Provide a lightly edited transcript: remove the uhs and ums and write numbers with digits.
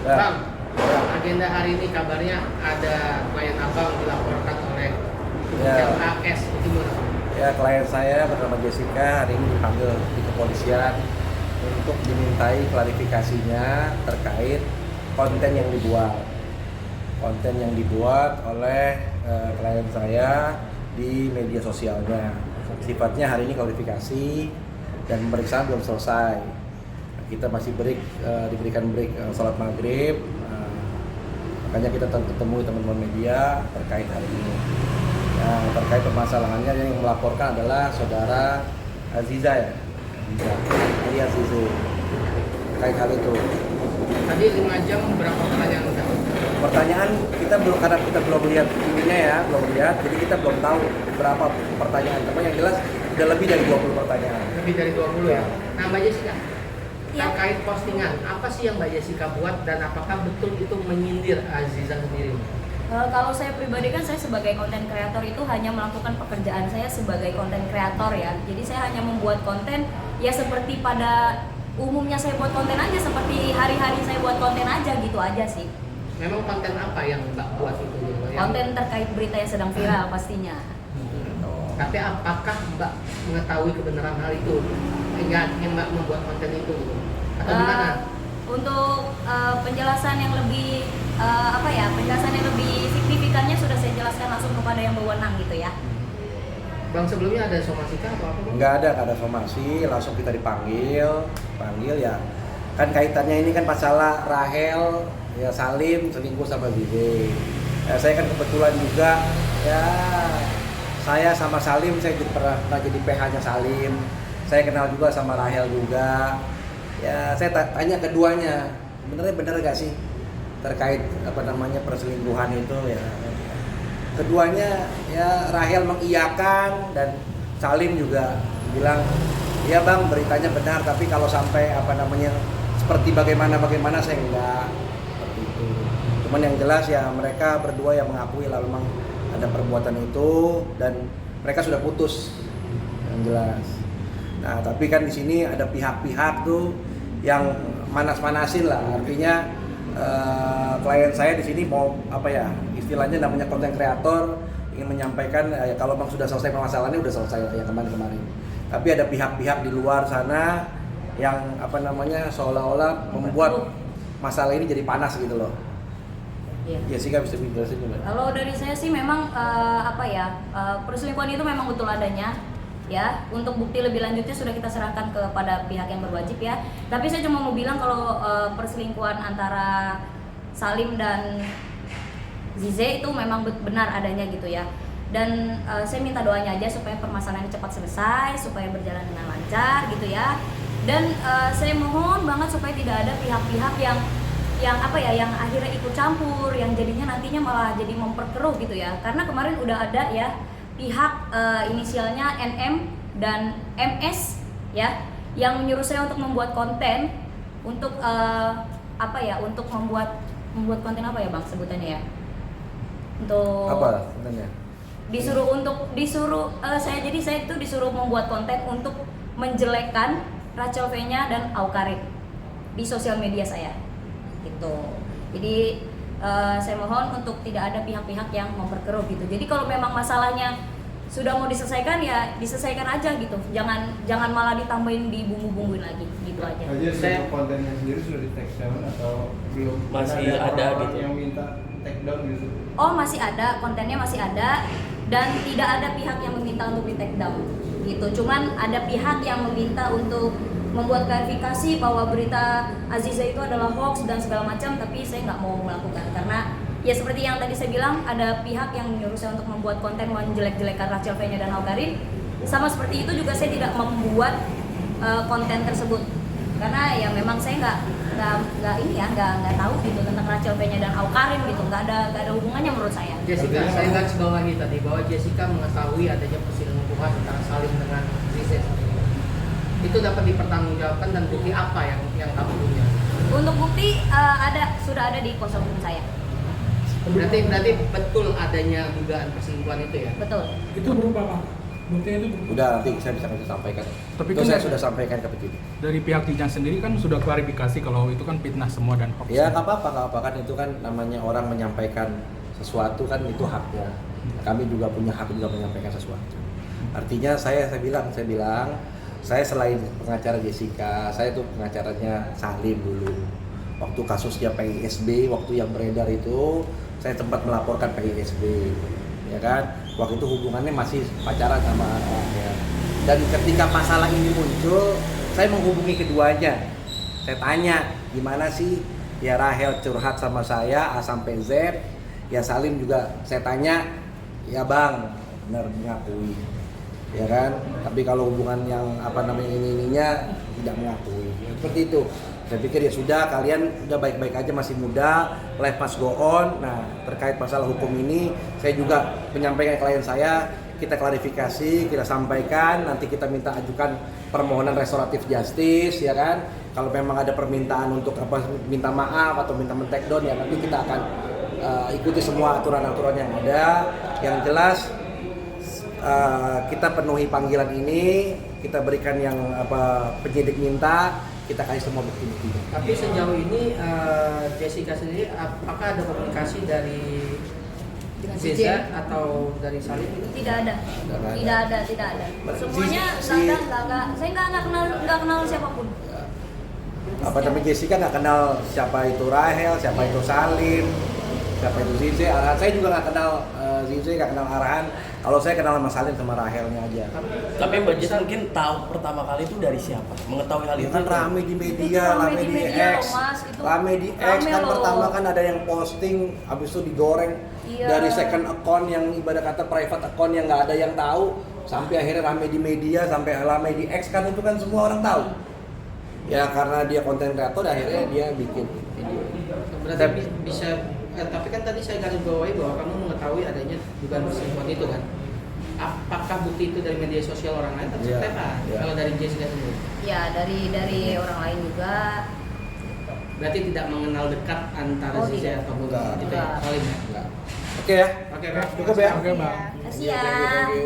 Ya. Bang, agenda hari ini kabarnya ada klien abang dilaporkan oleh Ya. LAS itu gimana? Ya, klien saya bernama Jessica hari ini dipanggil di kepolisian untuk dimintai klarifikasinya terkait konten yang dibuat. Konten yang dibuat oleh klien saya di media sosialnya. Sifatnya hari ini klarifikasi dan pemeriksaan belum selesai. Kita masih diberikan break sholat maghrib. Makanya kita ketemu teman-teman media terkait hari ini. Ya, terkait permasalahannya yang melaporkan adalah saudara Aziza ya. Iya Aziza. Terkait hal itu. Tadi 5 jam berapa pertanyaan udah? Pertanyaan kita belum, karena kita belum lihat ininya ya, belum lihat, jadi kita belum tahu berapa pertanyaan. Tapi yang jelas udah lebih dari 20 pertanyaan. Lebih dari 20 ya. Nah, Mbak Jessica, Ya. terkait postingan, apa sih yang Mbak Jessica buat dan apakah betul itu menyindir Aziza sendiri? Kalau saya pribadi kan saya sebagai konten kreator itu hanya melakukan pekerjaan saya sebagai konten kreator ya. Jadi saya hanya membuat konten ya seperti pada umumnya saya buat konten aja, seperti hari-hari saya buat konten aja gitu aja sih. Memang konten apa yang Mbak buat itu? Konten terkait berita yang sedang viral pastinya. Tapi apakah Mbak mengetahui kebenaran hal itu hingga Mbak membuat konten itu? Atau gimana? Untuk penjelasan yang lebih penjelasan yang lebih signifikannya sudah saya jelaskan langsung kepada yang berwenang gitu ya. Bang, sebelumnya ada somasi kah atau apa? Bang? Nggak ada somasi, langsung kita panggil ya. Kan kaitannya ini kan masalah Rahel, ya Salim selingkuh sama Zize. Ya, saya kan kebetulan juga ya saya sama Salim saya pernah jadi PH-nya Salim. Saya kenal juga sama Rahel juga. Ya saya tanya keduanya, bener gak sih terkait perselingkuhan itu ya. Keduanya ya Rahel mengiyakan dan Salim juga bilang ya bang beritanya benar, tapi kalau sampai seperti bagaimana saya enggak seperti itu. Cuman yang jelas ya mereka berdua yang mengakui lah memang ada perbuatan itu dan mereka sudah putus yang jelas. Nah tapi kan di sini ada pihak-pihak tuh yang manas-manasin lah, artinya klien saya di sini mau istilahnya namanya konten kreator ingin menyampaikan kalau bang sudah selesai permasalahannya udah selesai yang kemarin. Tapi ada pihak-pihak di luar sana yang seolah-olah membuat masalah ini jadi panas gitu loh. Iya. Jessica bisa jelasin juga. Kalau dari saya sih memang perselingkuhan itu memang betul adanya. Ya, untuk bukti lebih lanjutnya sudah kita serahkan kepada pihak yang berwajib ya. Tapi saya cuma mau bilang kalau perselingkuhan antara Salim dan Zize itu memang benar adanya gitu ya. Dan saya minta doanya aja supaya permasalahan ini cepat selesai, supaya berjalan dengan lancar gitu ya. Dan saya mohon banget supaya tidak ada pihak-pihak yang akhirnya ikut campur, yang jadinya nantinya malah jadi memperkeruh gitu ya. Karena kemarin udah ada ya pihak inisialnya NM dan MS ya yang menyuruh saya untuk membuat konten untuk untuk membuat konten apa ya bang sebutannya ya, untuk Apa sebenarnya? Saya itu disuruh membuat konten untuk menjelekkan Rachel V-nya dan Aukarin di sosial media saya gitu. Jadi saya mohon untuk tidak ada pihak-pihak yang memperkeruh gitu. Jadi kalau memang masalahnya sudah mau diselesaikan ya diselesaikan aja gitu. Jangan malah ditambahin dibumbu-bumbuin lagi gitu aja. Saya kontennya sendiri sudah di take down atau belum? Masih ada gitu. Yang minta take down gitu. Oh, masih ada, kontennya masih ada dan tidak ada pihak yang meminta untuk di take down gitu. Cuman ada pihak yang meminta untuk membuat klarifikasi bahwa berita Aziza itu adalah hoax dan segala macam, tapi saya nggak mau melakukan karena ya seperti yang tadi saya bilang ada pihak yang menyuruh saya untuk membuat konten menjelek-jelekan Rachel V-nya dan Aukarin. Sama seperti itu juga saya tidak membuat konten tersebut karena ya memang saya nggak tahu gitu tentang Rachel V-nya dan Aukarin gitu, nggak ada hubungannya menurut saya. Jessica, saya garis bawahi tadi bahwa Jessica mengetahui adanya perselingkuhan antara Salim dengan Zize. Itu dapat dipertanggungjawabkan dan bukti apa yang kamu punya? Untuk bukti sudah ada di kuasa hukum saya. Berarti betul adanya dugaan perselingkuhan itu ya? Betul. Itu berupa apa? Buktinya itu Udah nanti saya bisa kasih sampaikan. Tapi Itu kan saya dari- sudah sampaikan ke penyidik. Dari pihak Kijang sendiri kan sudah klarifikasi kalau itu kan fitnah semua dan hoax. Ya nggak apa-apa kan itu kan namanya orang menyampaikan sesuatu kan itu haknya. Kami juga punya hak juga menyampaikan sesuatu. Artinya saya bilang saya selain pengacara Jessica, saya tuh pengacaranya Salim dulu. Waktu kasusnya PISB, waktu yang beredar itu saya sempat melaporkan PISB, ya kan? Waktu itu hubungannya masih pacaran sama Rahel. Dan ketika masalah ini muncul, saya menghubungi keduanya. Saya tanya, gimana sih ya Rahel curhat sama saya A sampai Z, ya Salim juga saya tanya, ya Bang, benar mengakui, ya kan? Tapi kalau hubungan yang ininya tidak mengakui, seperti itu. Saya pikir ya sudah, kalian udah baik-baik aja, masih muda, life must go on. Nah, terkait masalah hukum ini, saya juga menyampaikan ke klien saya, kita klarifikasi, kita sampaikan, nanti kita minta ajukan permohonan restoratif justice, ya kan? Kalau memang ada permintaan untuk minta maaf atau minta men-take down, ya nanti kita akan ikuti semua aturan-aturan yang ada. Yang jelas kita penuhi panggilan ini, kita berikan yang penyidik minta, kita kasih semua bukti-buktinya. Tapi sejauh ini Jessica sendiri apakah ada komunikasi dari Dengan Zeza CJ? atau dari Salim itu? Tidak ada. Semuanya Si- enggak. Saya enggak kenal siapapun. Namanya Jessica nggak kenal siapa itu Rahel, siapa itu Salim, siapa itu Zize, Arhan. Saya juga nggak kenal Zize, nggak kenal Arhan. Kalau saya kenal sama Salim sama Rahelnya aja. Tapi Mbak Jess mungkin tahu pertama kali itu dari siapa? Mengetahui hal Ya itu kan rame di media, Itu rame rame di di media X, loh, Mas. Itu rame di X rame kan loh. pertama kan ada yang posting, habis itu digoreng Iya. dari second account yang ibadah kata private account yang nggak ada yang tahu, sampai akhirnya rame di media, sampai rame di X kan itu kan semua orang tahu. Ya karena dia konten kreator, akhirnya dia bikin video. Berarti bisa tapi kan tadi saya garis bawahi bahwa kamu mengetahui adanya dugaan perselingkuhan itu kan. Apakah bukti itu dari media sosial orang lain atau Iya, seperti apa? iya. Kalau dari Jessica sendiri? Ya dari orang lain juga. Berarti tidak mengenal dekat antara Oh, Ziza tidak. atau Enggak. itu ya, Salim ya? Enggak. Oke ya. Oke, Kak. Cukup ya. Oke, Bang. Kasih ya. Thank you.